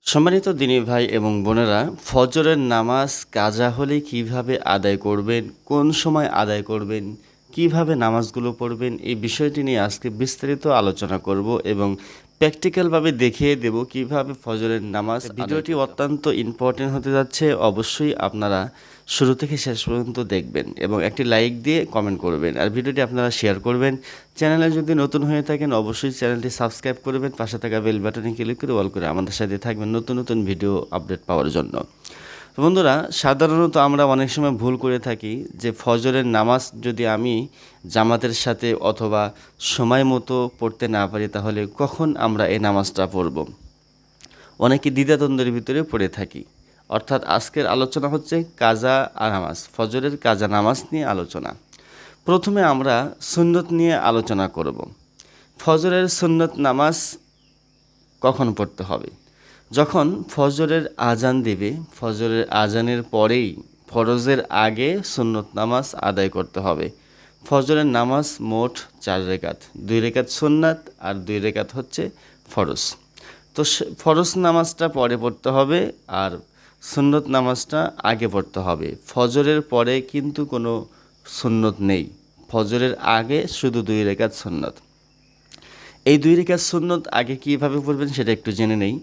সম্মানিত দিনী ভাই এবং বোনেরা, ফজরের নামাজ কাজা হলে কিভাবে আদায় করবেন, কোন সময় আদায় করবেন, কিভাবে নামাজগুলো পড়বেন, এই বিষয়টি নিয়ে আজকে বিস্তারিত আলোচনা করব এবং প্র্যাকটিক্যালভাবে দেখিয়ে দেব কিভাবে ফজরের নামাজ ভিডিওটি অত্যন্ত ইম্পর্টেন্ট হতে যাচ্ছে। অবশ্যই আপনারা শুরু থেকে শেষ পর্যন্ত দেখবেন এবং একটি লাইক দিয়ে কমেন্ট করবেন, আর ভিডিওটি আপনারা শেয়ার করবেন। চ্যানেলে যদি নতুন হয়ে থাকেন অবশ্যই চ্যানেলটি সাবস্ক্রাইব করবেন, পাশে থাকা বেল বাটনে ক্লিক করে অল করে আমাদের সাথে থাকবেন নতুন নতুন ভিডিও আপডেট পাওয়ার জন্য। তো বন্ধুরা, সাধারণত আমরা অনেক সময় ভুল করে থাকি যে ফজরের নামাজ যদি আমি জামাতের সাথে অথবা সময় মতো পড়তে না পারি তাহলে কখন আমরা এই নামাজটা পড়ব, অনেকে দ্বিধাদ্বন্দ্বের ভিতরে পড়ে থাকি। অর্থাৎ আজকের আলোচনা হচ্ছে কাজা আর নামাজ, ফজরের কাজা নামাজ নিয়ে আলোচনা। প্রথমে আমরা সুন্নত নিয়ে আলোচনা করব। ফজরের সুন্নত নামাজ কখন পড়তে হবে? যখন ফজরের আজান দেবে, ফজরের আজানের পরেই ফরজের আগে সুন্নত নামাজ আদায় করতে হবে। ফজরের নামাজ মোট 4 রেকাত, 2 রেকাত সুন্নাত আর 2 রেকাত হচ্ছে ফরজ। তো ফরজ নামাজটা পরে পড়তে হবে আর সুন্নত নামাজটা আগে পড়তে হবে। ফজরের পরে কিন্তু কোনো সুন্নত নেই, ফজরের আগে শুধু 2 রেকাত সুন্নত। এই 2 রেকাত সুন্নত আগে কীভাবে পড়বেন সেটা একটু জেনে নেই।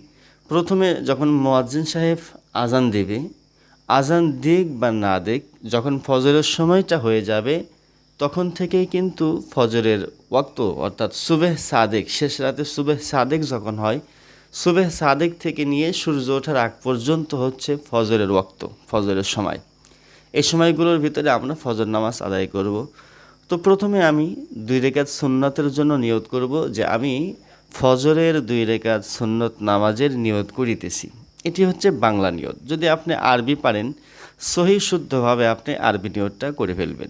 প্রথমে যখন মুয়াজ্জিন সাহেব আজান দেবে, আজান দিক বা না দিক, যখন ফজরের সময়টা হয়ে যাবে তখন থেকেই কিন্তু ফজরের ওয়াক্ত অর্থাৎ সুবেহ সাদেক, শেষ রাতে সুবেহ সাদেক যখন হয়, সুবেহ সাদেক থেকে নিয়ে সূর্য ওঠার আগ পর্যন্ত হচ্ছে ফজরের ওয়াক্ত, ফজরের সময়। এই সময়গুলোর ভিতরে আমরা ফজর নামাজ আদায় করব। তো প্রথমে আমি 2 রেকাত সুন্নতের জন্য নিয়ত করব যে আমি ফজরের 2 রেকাত সুন্নত নামাজের নিয়ত করিতেছি। এটি হচ্ছে বাংলা নিয়ত। যদি আপনি আরবি পারেন, সহি শুদ্ধভাবে আপনি আরবি নিয়তটা করে ফেলবেন।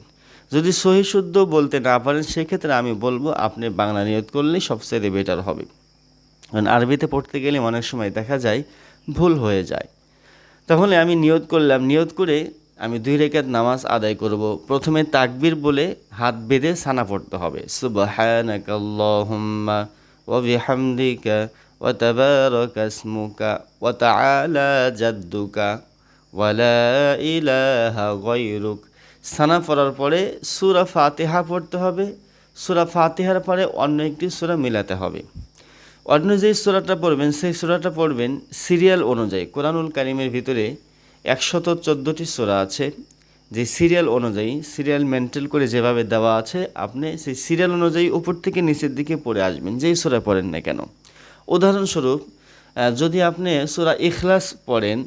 যদি সহি শুদ্ধ বলতে না পারেন সেক্ষেত্রে আমি বলবো আপনি বাংলা নিয়ত করলেই সবচেয়ে বেটার হবে, কারণ আরবিতে পড়তে গেলে অনেক সময় দেখা যায় ভুল হয়ে যায়। তাহলে আমি নিয়ত করলাম, নিয়ত করে আমি 2 রেকাত নামাজ আদায় করব। প্রথমে তাকবীর বলে হাত বেঁধে সানা পড়তে হবে, সুবহানাকাল্লাহুম্মা ওয়া বিহামদিকা ওয়া তাবারাকা ইসমুকা ওয়া তাআলা জাদ্দুকা ওয়া লা ইলাহা গায়রুক। সানা পড়ার পরে সূরা ফাতিহা পড়তে হবে। সূরা ফাতিহার পরে অন্য একটি সূরা মিলাতে হবে। অন্য যেই সূরাটা পড়বেন সেই সূরাটা পড়বেন সিরিয়াল অনুযায়ী। কোরআনুল কারীমের ভিতরে 114টি সূরা আছে, যে সিরিয়াল অনুযায়ী, সিরিয়াল মেনটেন করে যেভাবে দেওয়া আছে আপনি সেই সিরিয়াল অনুযায়ী উপর থেকে নিচের দিকে পড়ে আসবেন, যেই সূরা পড়েন না কেন। উদাহরণস্বরূপ, যদি আপনি সূরা ইখলাস পড়েন,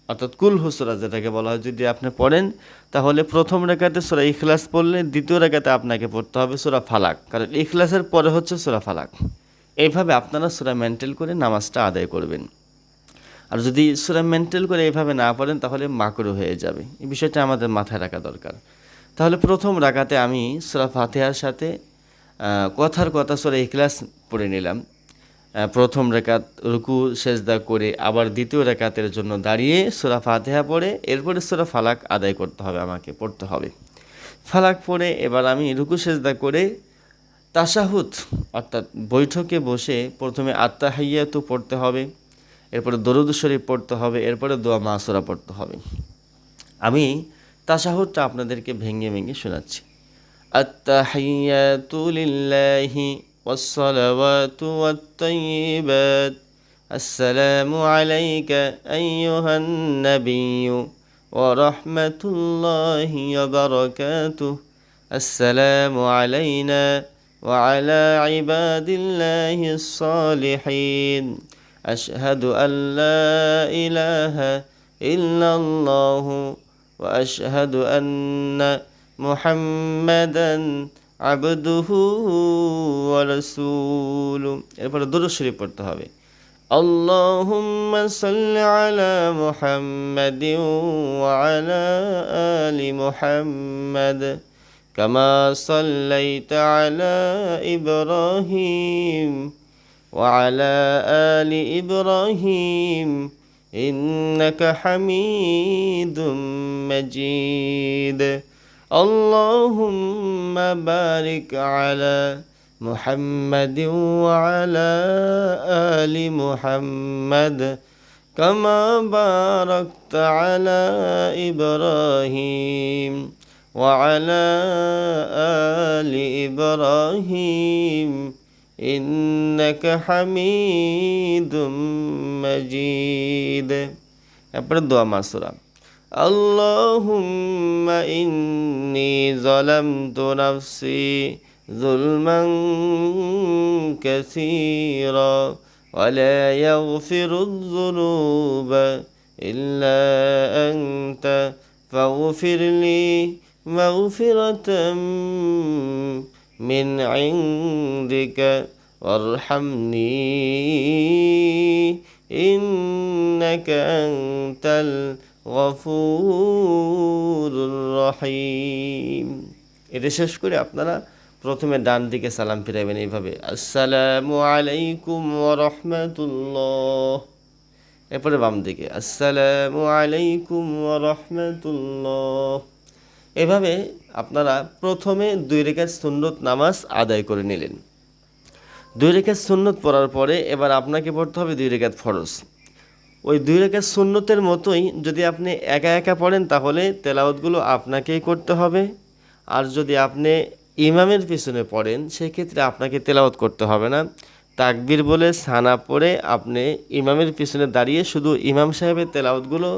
অর্থাৎ কুলহু সূরা যেটাকে বলা হয়, যদি আপনি পড়েন তাহলে প্রথম রাকাতে সূরা ইখলাস পড়লে দ্বিতীয় রাকাতে আপনাকে পড়তে হবে সূরা ফালাক, কারণ ইখলাসের পরে হচ্ছে সূরা ফালাক। এইভাবে আপনারা সূরা মেনটেন করে নামাজটা আদায় করবেন। আর যদি সূরা মেনটেন করে এইভাবে না পড়েন তাহলে মাকরুহ হয়ে যাবে। এই বিষয়টা আমাদের মাথায় রাখা দরকার। তাহলে প্রথম রাকাতে আমি সূরা ফাতিহার সাথে কথার কথা সূরা ইখলাস পড়ে নিলাম। প্রথম রাকাত রুকু সেজদা করে আবার দ্বিতীয় রাকাতের জন্য দাঁড়িয়ে সূরা ফাতিহা পড়ে এরপরে সূরা ফালাক আদায় করতে হবে, আমাকে পড়তে হবে। ফালাক পড়ে এবার আমি রুকু সেজদা করে তাশাহুদ অর্থাৎ বৈঠকে বসে প্রথমে আত্তাহিয়াতু পড়তে হবে, এরপরে দরুদ শরীফ পড়তে হবে, এরপরে দোয়া মাসুরা পড়তে হবে। আমি তাশাহুদটা আপনাদেরকে ভেঙে ভেঙে শোনাচ্ছি। আত্তাহিয়াতু লিল্লাহি ওয়াসসালাওয়াতু ওয়াত-তাইয়্যিবাত, আসসালামু আলাইকা আইয়ুহান নাবিয়্যু ওয়া রাহমাতুল্লাহি ওয়া বারাকাতুহু, আসসালামু আলাইনা وعلى عباد الله الصالحين أشهد أن لا إله إلا الله وأشهد أن محمدا عبده ورسوله। এরপরে দুরূদ শরীফ পড়তে হবে। اللهم صل على محمد وعلى آل محمد كما صليت على إبراهيم وعلى آل إبراهيم إنك حميد مجيد اللهم بارك على محمد وعلى آل محمد كما باركت على إبراهيم وعلى آل إبراهيم إنك حميد مجيد. এরপরে দোয়া মাসুরা اللهم إني ظلمت نفسي ظلما كثيرا ولا يغفر الذنوب إلا أنت فاغفر لي مغفرة من عندك وارحمني إنك أنت الغفور الرحيم. এটা শেষ করে আপনারা প্রথমে ডান দিকে সালাম ফিরাবেন এইভাবে, আসসালামু আলাইকুম ওয়া রাহমাতুল্লাহ। এরপরে বাম দিকে, আসসালামু আলাইকুম ওয়া রাহমাতুল্লাহ। এভাবে আপনারা প্রথমে 2 রাকাত সুন্নত নামাজ আদায় করে নিলেন। 2 রাকাত সুন্নত পড়ার পরে এবার আপনাকে পড়তে হবে 2 রাকাত ফরজ। ওই 2 রাকাত সুন্নতের মতোই যদি আপনি একা একা পড়েন তাহলে তেলাওয়াতগুলো আপনাকেই করতে হবে, আর যদি আপনি ইমামের পিছনে পড়েন সেক্ষেত্রে আপনাকে তেলাওয়াত করতে হবে না। তাকবীর বলে সানা পড়ে আপনি ইমামের পিছনে দাঁড়িয়ে শুধু ইমাম সাহেবের তেলাওয়াতগুলো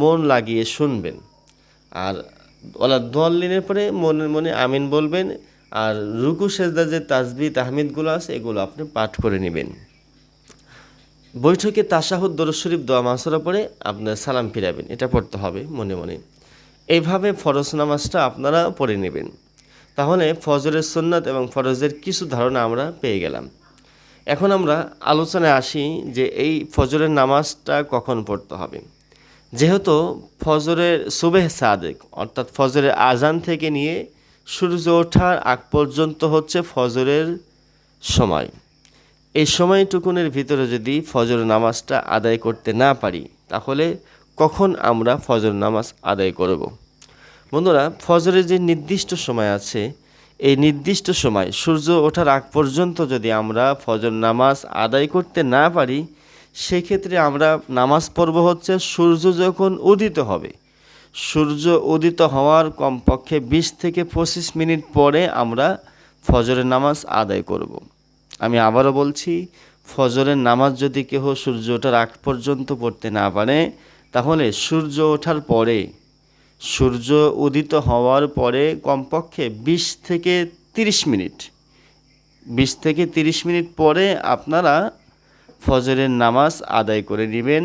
মন লাগিয়ে শুনবেন, আর ওলা দোয়াল্লিনের পরে মনে মনে আমিন বলবেন, আর রুকু সেজদা যে তাসবিহ তাহমিদগুলো আছে এগুলো আপনি পাঠ করে নেবেন। বৈঠকে তাশাহুদ দরুদ শরীফ দোয়া মাসুরা পড়ে আপনার সালাম ফিরাবেন, এটা পড়তে হবে মনে মনে। এইভাবে ফরজ নামাজটা আপনারা পড়ে নেবেন। তাহলে ফজরের সুন্নাত এবং ফরজের কিছু ধারণা আমরা পেয়ে গেলাম। এখন আমরা আলোচনায় আসি যে এই ফজরের নামাজটা কখন পড়তে হবে। যেহেতু ফজরের সুবেহ সাদেক অর্থাৎ ফজরের আজান থেকে নিয়ে সূর্য ওঠার আগ পর্যন্ত হচ্ছে ফজরের সময়। এই সময়টুকুনের ভিতরে যদি ফজর নামাজটা আদায় করতে না পারি তাহলে কখন আমরা ফজর নামাজ আদায় করব? বন্ধুরা, ফজরের যে নির্দিষ্ট সময় আছে এই নির্দিষ্ট সময় সূর্য ওঠার আগ পর্যন্ত যদি আমরা ফজর নামাজ আদায় করতে না পারি সেক্ষেত্রে আমরা নামাজ পড়ব হচ্ছে সূর্য যখন উদিত হবে। সূর্য উদিত হওয়ার কমপক্ষে 20 থেকে 25 মিনিট পরে আমরা ফজরের নামাজ আদায় করব। আমি আবারও বলছি, ফজরের নামাজ যদি কেহ সূর্য ওঠার আগ পর্যন্ত পড়তে না পারে তাহলে সূর্য ওঠার পরে, সূর্য উদিত হওয়ার পরে কমপক্ষে 20 থেকে 30 মিনিট 20 থেকে 30 মিনিট পরে আপনারা ফজরের নামাজ আদায় করে নেবেন।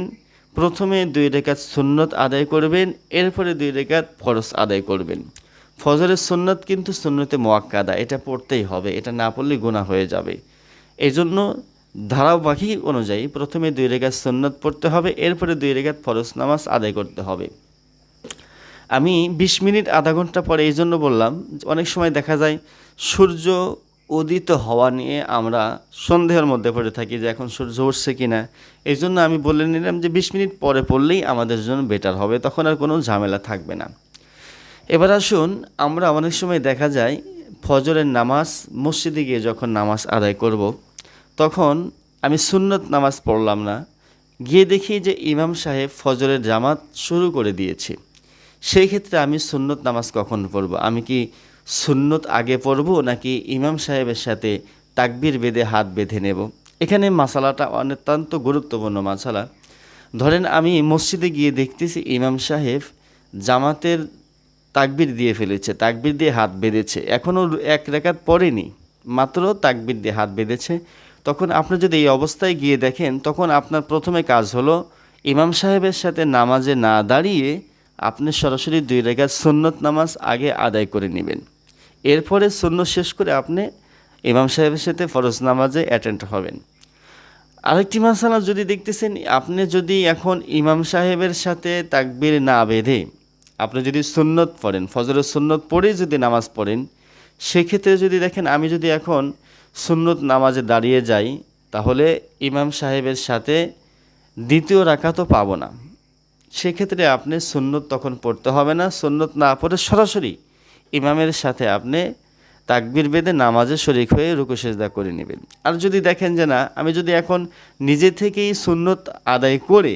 প্রথমে 2 রাকাত সুন্নত আদায় করবেন, এরপরে 2 রাকাত ফরজ আদায় করবেন। ফজরের সুন্নত কিন্তু সুন্নতে মুআক্কাদা, এটা পড়তেই হবে, এটা না পড়লে গুনাহ হয়ে যাবে। এই জন্য ধারাবাহিক অনুযায়ী প্রথমে 2 রাকাত সুন্নত পড়তে হবে, এরপরে 2 রাকাত ফরজ নামাজ আদায় করতে হবে। আমি 20 মিনিট আধা ঘন্টা পরে এই জন্য বললাম, অনেক সময় দেখা যায় সূর্য উদিত হওয়া নিয়ে আমরা সন্দেহের মধ্যে পড়ে থাকি যে এখন সূর্য উঠছে কিনা। এই জন্য আমি বলে নিলাম যে 20 মিনিট পরে পড়লেই আমাদের জন্য বেটার হবে, তখন আর কোনো ঝামেলা থাকবে না। এবার আসুন, আমরা অনেক সময় দেখা যায় ফজরের নামাজ মসজিদে গিয়ে যখন নামাজ আদায় করব তখন আমি সুন্নত নামাজ পড়লাম না, গিয়ে দেখি যে ইমাম সাহেব ফজরের জামাত শুরু করে দিয়েছে। সেই ক্ষেত্রে আমি সুন্নত নামাজ কখন পড়ব? আমি কি সুন্নত আগে পড়ব নাকি ইমাম সাহেবের সাথে তাকবীর বেঁধে হাত বেঁধে নেব? এখানে মাসালাটা অত্যন্ত গুরুত্বপূর্ণ মাসালা। ধরেন আমি মসজিদে গিয়ে দেখতেছি ইমাম সাহেব জামাতের তাকবীর দিয়ে ফেলেছে, তাকবীর দিয়ে হাত বেঁধেছে, এখনও 1 রাকাত পড়েনি, মাত্র তাকবীর দিয়ে হাত বেঁধেছে। তখন আপনি যদি এই অবস্থায় গিয়ে দেখেন তখন আপনার প্রথমে কাজ হলো ইমাম সাহেবের সাথে নামাজে না দাঁড়িয়ে আপনি সরাসরি 2 রাকাত সুন্নত নামাজ আগে আদায় করে নেবেন। এরপরে সুন্নত শেষ করে আপনি ইমাম সাহেবের সাথে ফরজ নামাজে অ্যাটেন্ড হবেন। আরেকটি মাসালা যদি দেখতেছেন, আপনি যদি এখন ইমাম সাহেবের সাথে তাকবীর না বেঁধে আপনি যদি সুন্নত পড়েন, ফজরের সুন্নত পড়েই যদি নামাজ পড়েন, সেক্ষেত্রে যদি দেখেন আমি যদি এখন সুন্নত নামাজে দাঁড়িয়ে যাই তাহলে ইমাম সাহেবের সাথে দ্বিতীয় রাকাতও পাবো না। সেক্ষেত্রে আপনি সুন্নত তখন পড়তে হবে না, সুন্নত না পড়ে সরাসরি ইমামের সাথে আপনি তাকবীর বেঁধে নামাজে শরীক হয়ে রুকু সেজদা করে নেবেন। আর যদি দেখেন যে না, আমি যদি এখন নিজে থেকেই সুন্নত আদায় করে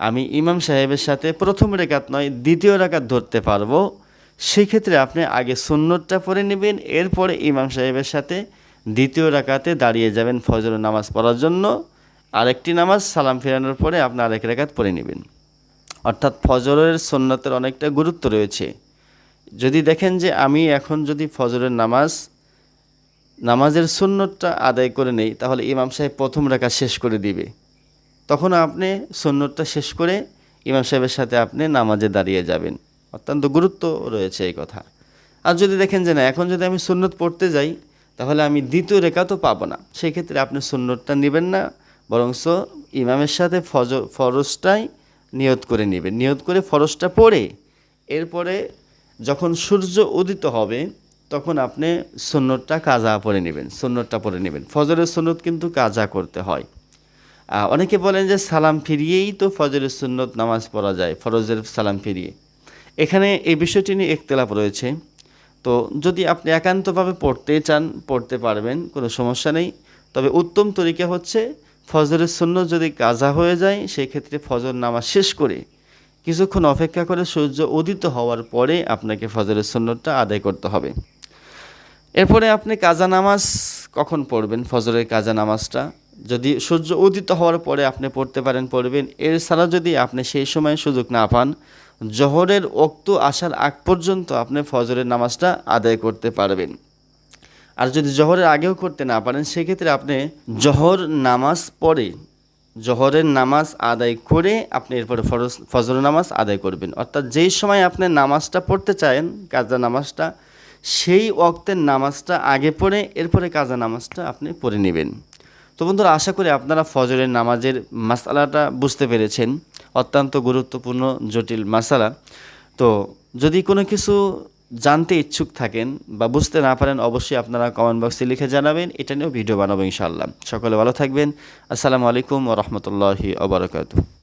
আমি ইমাম সাহেবের সাথে প্রথম রাকাত নয় দ্বিতীয় রাকাত ধরতে পারবো, সেক্ষেত্রে আপনি আগে সুন্নতটা পড়ে নেবেন, এরপরে ইমাম সাহেবের সাথে দ্বিতীয় রাকাতে দাঁড়িয়ে যাবেন ফজরের নামাজ পড়ার জন্য। আরেকটি নামাজ সালাম ফেরানোর পরে আপনি আরেক রাকাত পড়ে নেবেন। অর্থাৎ ফজরের সুন্নতের অনেকটা গুরুত্ব রয়েছে। যদি দেখেন যে আমি এখন যদি ফজরের নামাজের সুন্নতটা আদায় করে নেই, তাহলে ইমাম সাহেব প্রথম রাকাত শেষ করে দিবে, তখন আপনি সুন্নতটা শেষ করে ইমাম সাহেবের সাথে আপনি নামাজে দাঁড়িয়ে যাবেন। অত্যন্ত গুরুত্ব রয়েছে এই কথা। আর যদি দেখেন যে না, এখন যদি আমি সুন্নত পড়তে যাই তাহলে আমি দ্বিতীয় রাকাতও পাবো না, সেই ক্ষেত্রে আপনি সুন্নতটা নেবেন না, বরংস ইমামের সাথে ফরজটাই নিয়ত করে নেবেন। নিয়ত করে ফরজটা পড়ে এরপরে যখন সূর্য উদিত হবে তখন আপনি সুন্নতটা কাজা পড়ে নেবেন, সুন্নতটা পড়ে নেবেন। ফজরের সুন্নত কিন্তু কাজা করতে হয়। অনেকে বলেন যে সালাম ফিরিয়েই তো ফজরের সুন্নত নামাজ পড়া যায়, ফরজের সালাম ফিরিয়ে। এখানে এই বিষয়টি নিয়ে ইখতিলাফ রয়েছে। তো যদি আপনি একান্তভাবে পড়তে চান পড়তে পারবেন, কোনো সমস্যা নেই। তবে উত্তম তরিকা হচ্ছে ফজরের সুন্নত যদি কাজা হয়ে যায় সেই ক্ষেত্রে ফজর নামাজ শেষ করে কিছুক্ষণ অপেক্ষা করে সূর্য উদিত হওয়ার পরে আপনাকে ফজরের সুন্নতটা আদায় করতে হবে। এরপরে আপনি কাজা নামাজ কখন পড়বেন? ফজরের কাজা নামাজটা যদি সূর্য উদিত হওয়ার পরে আপনি পড়তে পারেন পড়বেন। এছাড়া যদি আপনি সেই সময় সুযোগ না পান, জোহরের ওক্ত আসার আগ পর্যন্ত আপনি ফজরের নামাজটা আদায় করতে পারবেন। আর যদি জোহরের আগেও করতে না পারেন, সেক্ষেত্রে আপনি জোহর নামাজ পড়ে জোহরের নামাজ আদায় করে আপনি এরপরে ফজরের নামাজ আদায় করবেন। অর্থাৎ যেই সময় আপনি নামাজটা পড়তে চান কাজা নামাজটা, সেই ওয়াক্তের নামাজটা আগে পড়ে এরপরে কাজা নামাজটা আপনি পড়ে নেবেন। তো বন্ধুরা, আশা করি আপনারা ফজরের নামাজের মাসালাটা বুঝতে পেরেছেন। অত্যন্ত গুরুত্বপূর্ণ জটিল মাসালা। তো যদি কোনো কিছু জানতে ইচ্ছুক থাকেন বা বুঝতে না পারেন, অবশ্যই আপনারা কমেন্ট বক্সে লিখে জানাবেন, এটা নিয়েও ভিডিও বানাবো ইনশাআল্লাহ। সকলে ভালো থাকবেন। আসসালামু আলাইকুম ওয়া রাহমাতুল্লাহি ওয়া বারাকাতুহু।